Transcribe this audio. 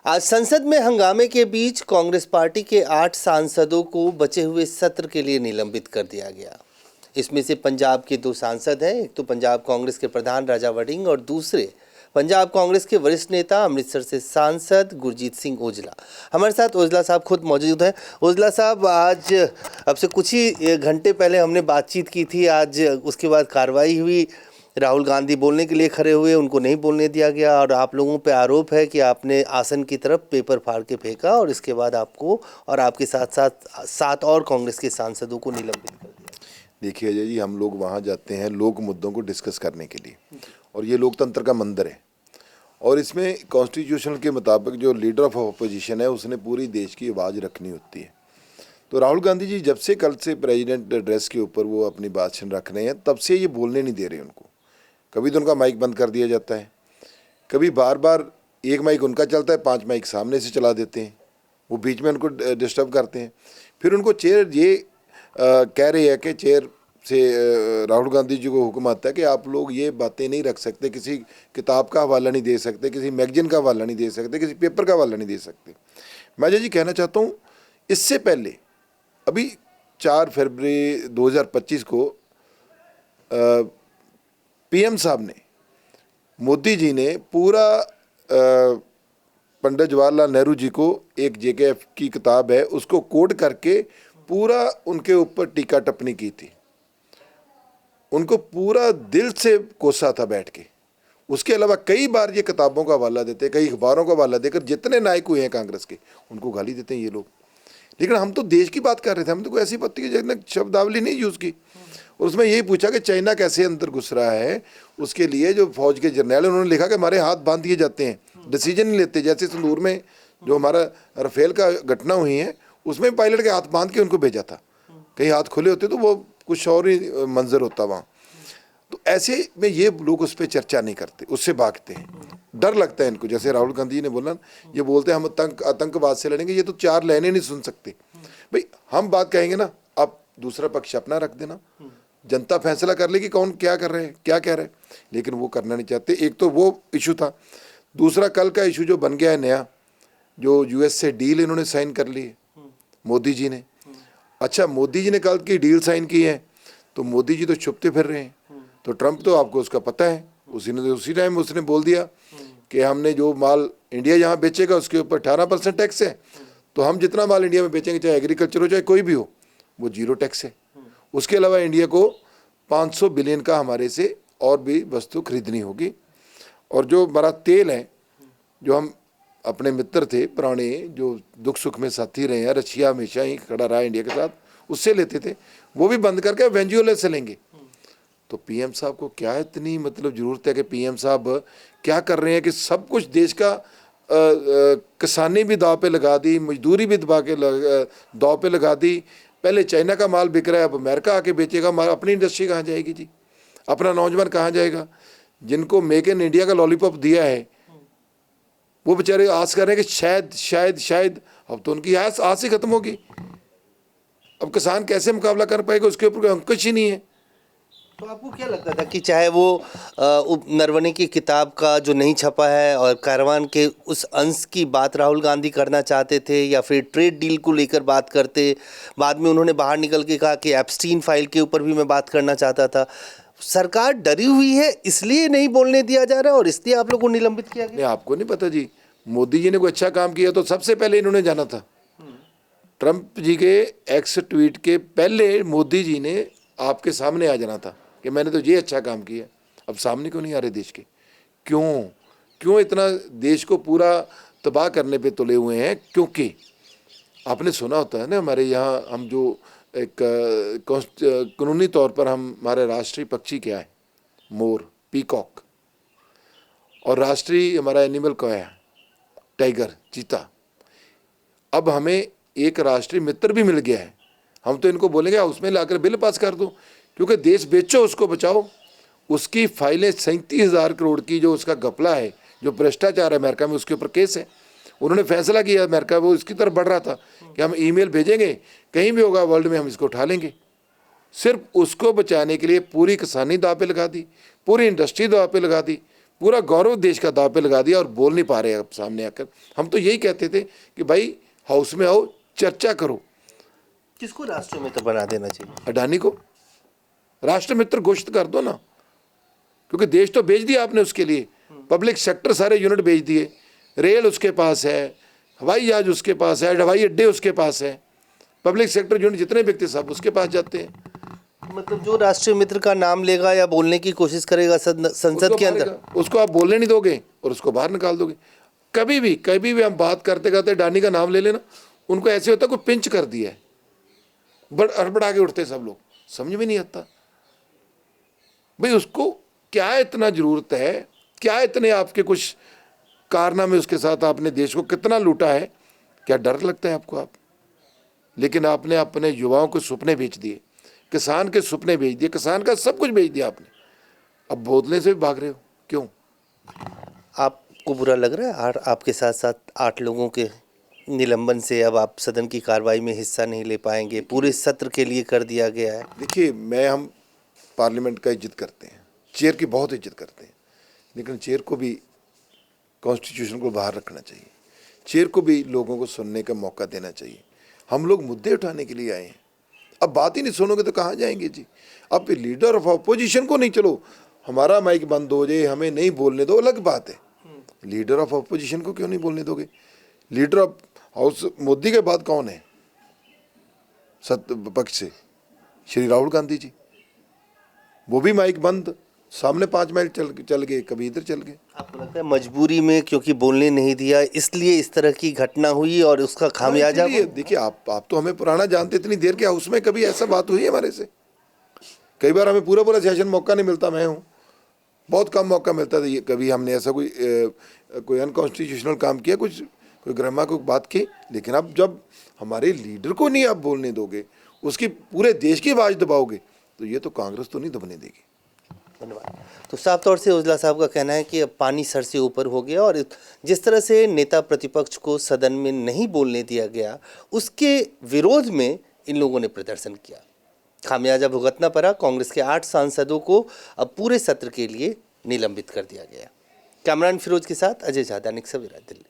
आज संसद में हंगामे के बीच कांग्रेस पार्टी के 8 सांसदों को बचे हुए सत्र के लिए निलंबित कर दिया गया। इसमें से पंजाब के 2 सांसद हैं। एक तो पंजाब कांग्रेस के प्रधान राजा वड़िंग और दूसरे पंजाब कांग्रेस के वरिष्ठ नेता अमृतसर से सांसद गुरजीत सिंह ओजला। हमारे साथ ओजला साहब खुद मौजूद हैं। ओजला साहब, आज अब से कुछ ही घंटे पहले हमने बातचीत की थी, आज उसके बाद कार्रवाई हुई। राहुल गांधी बोलने के लिए खड़े हुए, उनको नहीं बोलने दिया गया और आप लोगों पे आरोप है कि आपने आसन की तरफ पेपर फाड़ के फेंका और इसके बाद आपको और आपके साथ साथ 7 और कांग्रेस के सांसदों को निलंबित कर दिया। देखिए अजय जी, हम लोग वहाँ जाते हैं लोक मुद्दों को डिस्कस करने के लिए, और ये लोकतंत्र का मंदिर है। और इसमें कॉन्स्टिट्यूशन के मुताबिक जो लीडर ऑफ अपोजिशन है उसने पूरी देश की आवाज़ रखनी होती है। तो राहुल गांधी जी जब से कल से प्रेसिडेंट एड्रेस के ऊपर वो अपनी भाषण रख रहे हैं, तब से ये बोलने नहीं दे रहे उनको। कभी तो उनका माइक बंद कर दिया जाता है, कभी बार बार एक माइक उनका चलता है, 5 माइक सामने से चला देते हैं, वो बीच में उनको डिस्टर्ब करते हैं। फिर उनको चेयर ये कह रही है कि चेयर से राहुल गांधी जी को हुक्म आता है कि आप लोग ये बातें नहीं रख सकते, किसी किताब का हवाला नहीं दे सकते, किसी मैगजीन का हवाला नहीं दे सकते, किसी पेपर का हवाला नहीं दे सकते। मैं अजय जी कहना चाहता हूँ, इससे पहले अभी 4 फरवरी 2025 को पीएम साहब ने, मोदी जी ने पूरा पंडित जवाहरलाल नेहरू जी को एक जेकेएफ की किताब है उसको कोट करके पूरा उनके ऊपर टीका टिप्पणी की थी। उनको पूरा दिल से कोसा था बैठ के। उसके अलावा कई बार ये किताबों का हवाला देते, कई अखबारों का हवाला देकर जितने नायक हुए हैं कांग्रेस के उनको गाली देते हैं ये लोग। लेकिन हम तो देश की बात कर रहे थे, हम तो कोई ऐसी पत्ती की शब्दावली नहीं यूज़ की। और उसमें यही पूछा कि चाइना कैसे अंदर घुस रहा है, उसके लिए जो फौज के जर्नल उन्होंने लिखा कि हमारे हाथ बांध दिए जाते हैं, डिसीजन नहीं लेते। जैसे संदूर में जो हमारा राफेल का घटना हुई है उसमें पायलट के हाथ बांध के उनको भेजा था, कहीं हाथ खुले होते तो वो कुछ और ही मंजर होता वहाँ। तो ऐसे में ये लोग उस पर चर्चा नहीं करते, उससे भागते हैं, डर लगता है इनको। जैसे राहुल गांधी ने बोला, ये बोलते हैं हम आतंकवाद से लड़ेंगे, ये तो 4 लाइनें नहीं सुन सकते। भाई हम बात कहेंगे ना, आप दूसरा पक्ष अपना रख देना, जनता फैसला कर लेगी कौन क्या कर रहे हैं, क्या कह रहे हैं। लेकिन वो करना नहीं चाहते। एक तो वो इशू था, दूसरा कल का इशू जो बन गया है नया, जो यूएस से डील इन्होंने साइन कर ली है मोदी जी ने। अच्छा, मोदी जी ने कल की डील साइन की है तो मोदी जी तो छुपते फिर रहे हैं। तो ट्रंप तो आपको उसका पता है, उसी टाइम उसने बोल दिया कि हमने जो माल इंडिया यहाँ बेचेगा उसके ऊपर 18% टैक्स है, तो हम जितना माल इंडिया में बेचेंगे, चाहे एग्रीकल्चर हो चाहे कोई भी हो, वो 0 टैक्स है। उसके अलावा इंडिया को 500 बिलियन का हमारे से और भी वस्तु खरीदनी होगी। और जो हमारा तेल है, जो हम अपने मित्र थे पुराने, जो दुख सुख में साथी रहे हैं, रशिया हमेशा ही खड़ा रहा इंडिया के साथ, उससे लेते थे, वो भी बंद करके वेनेजुएला से लेंगे। तो पीएम साहब को क्या इतनी ज़रूरत है कि पीएम साहब क्या कर रहे हैं कि सब कुछ देश का किसानी भी दाव पे लगा दी, मजदूरी भी दाव पे लगा दी। पहले चाइना का माल बिक रहा है, अब अमेरिका आके बेचेगा। अपनी इंडस्ट्री कहाँ जाएगी जी, अपना नौजवान कहाँ जाएगा? जिनको मेक इन इंडिया का लॉलीपॉप दिया है वो बेचारे आस कर रहे हैं कि शायद शायद शायद, अब तो उनकी आस ही खत्म होगी। अब किसान कैसे मुकाबला कर पाएगा, उसके ऊपर कोई अंकुश ही नहीं है। तो आपको क्या लगता था कि चाहे वो नरवणे की किताब का जो नहीं छपा है और कारवान के उस अंश की बात राहुल गांधी करना चाहते थे, या फिर ट्रेड डील को लेकर बात करते, बाद में उन्होंने बाहर निकल के कहा कि एप्स्टीन फाइल के ऊपर भी मैं बात करना चाहता था। सरकार डरी हुई है इसलिए नहीं बोलने दिया जा रहा है और इसलिए आप लोगों को निलंबित किया गया। आपको नहीं पता जी, मोदी जी ने कोई अच्छा काम किया तो सबसे पहले इन्होंने जाना था। ट्रंप जी के एक्स ट्वीट के पहले मोदी जी ने आपके सामने आ जाना था कि मैंने तो ये अच्छा काम किया। अब सामने क्यों नहीं आ रहे देश के? क्यों इतना देश को पूरा तबाह करने पे तुले हुए हैं? क्योंकि आपने सुना होता है ना, हमारे यहाँ हम जो एक कानूनी तौर पर हमारे राष्ट्रीय पक्षी क्या है? मोर, पीकॉक। और राष्ट्रीय हमारा एनिमल क्या है? टाइगर, चीता। अब हमें एक राष्ट्रीय मित्र भी मिल गया है। हम तो इनको बोलेंगे उसमें लाकर बिल पास कर दो, क्योंकि देश बेचो उसको बचाओ। उसकी फाइलें 37,000 करोड़ की जो उसका घपला है, जो भ्रष्टाचार है अमेरिका में, उसके ऊपर केस है। उन्होंने फैसला किया, अमेरिका वो इसकी तरफ बढ़ रहा था कि हम ईमेल भेजेंगे, कहीं भी होगा वर्ल्ड में हम इसको उठा लेंगे। सिर्फ उसको बचाने के लिए पूरी किसानी दाव पे लगा दी, पूरी इंडस्ट्री दाव पे लगा दी, पूरा गौरव देश का दांव पे लगा दिया और बोल नहीं पा रहे अब सामने आकर। हम तो यही कहते थे कि भाई हाउस में आओ, चर्चा करो। किसको राष्ट्रमित्र बना देना चाहिए? अडानी को राष्ट्रमित्र घोषित कर दो ना, क्योंकि देश तो बेच दिया आपने उसके लिए। पब्लिक सेक्टर सारे यूनिट बेच दिए, रेल उसके पास है, हवाई जहाज उसके पास है, हवाई अड्डे उसके पास है, पब्लिक सेक्टर यूनिट जितने व्यक्ति सब उसके पास जाते हैं। मतलब जो राष्ट्रीय मित्र का नाम लेगा या बोलने की कोशिश करेगा संसद के अंदर, उसको आप बोलने नहीं दोगे और उसको बाहर निकाल दोगे। कभी भी हम बात करते करते अडानी का नाम ले लेना, उनको ऐसे होता है कोई पिंच कर दिया है, हड़बड़ा के उठते सब लोग, समझ में नहीं आता भाई उसको क्या इतना जरूरत है, क्या इतने आपके कुछ कारनामे उसके साथ आपने देश को कितना लूटा है, क्या डर लगता है आपको? आप लेकिन आपने अपने युवाओं के सपने बेच दिए, किसान के सपने बेच दिए, किसान का सब कुछ बेच दिया आपने। अब बोलने से भी भाग रहे हो, क्यों? आपको बुरा लग रहा है आपके साथ साथ 8 लोगों के निलंबन से अब आप सदन की कार्रवाई में हिस्सा नहीं ले पाएंगे, पूरे सत्र के लिए कर दिया गया है? देखिए, हम पार्लियामेंट का इज्जत करते हैं, चेयर की बहुत इज्जत करते हैं, लेकिन चेयर को भी कॉन्स्टिट्यूशन को बाहर रखना चाहिए, चेयर को भी लोगों को सुनने का मौका देना चाहिए। हम लोग मुद्दे उठाने के लिए आए हैं, अब बात ही नहीं सुनोगे तो कहाँ जाएंगे जी? अब लीडर ऑफ अपोजिशन को नहीं, चलो हमारा माइक बंद हो जाए, हमें नहीं बोलने दो, अलग बात है। लीडर ऑफ अपोजिशन को क्यों नहीं बोलने दोगे? लीडर ऑफ हाउस मोदी के बाद कौन है सत्य पक्ष से? श्री राहुल गांधी जी, वो भी माइक बंद, सामने 5 माइल चल गए, कभी इधर चल गए। आपको लगता है मजबूरी में क्योंकि बोलने नहीं दिया इसलिए इस तरह की घटना हुई और उसका खामियाजा? देखिए, आप तो हमें पुराना जानते, इतनी देर के हाउस में कभी ऐसा बात हुई है हमारे से? कई बार हमें पूरा सेशन मौका नहीं मिलता, मैं हूँ बहुत कम मौका मिलता था। ये कभी हमने ऐसा कोई अनकॉन्स्टिट्यूशनल काम किया, कोई ग्रामा को बात की, लेकिन अब जब हमारे लीडर को नहीं आप बोलने दोगे, उसकी पूरे देश की आवाज़ दबाओगे, तो ये तो कांग्रेस तो नहीं दबने देगी। धन्यवाद। तो साफ तौर से उजला साहब का कहना है कि अब पानी सर से ऊपर हो गया और जिस तरह से नेता प्रतिपक्ष को सदन में नहीं बोलने दिया गया, उसके विरोध में इन लोगों ने प्रदर्शन किया। खामियाजा भुगतना पड़ा। कांग्रेस के 8 सांसदों को अब पूरे सत्र के लिए निलंबित कर दिया गया। कैमरान फिरोज के साथ अजय झा, दैनिक सवेरा, दिल्ली।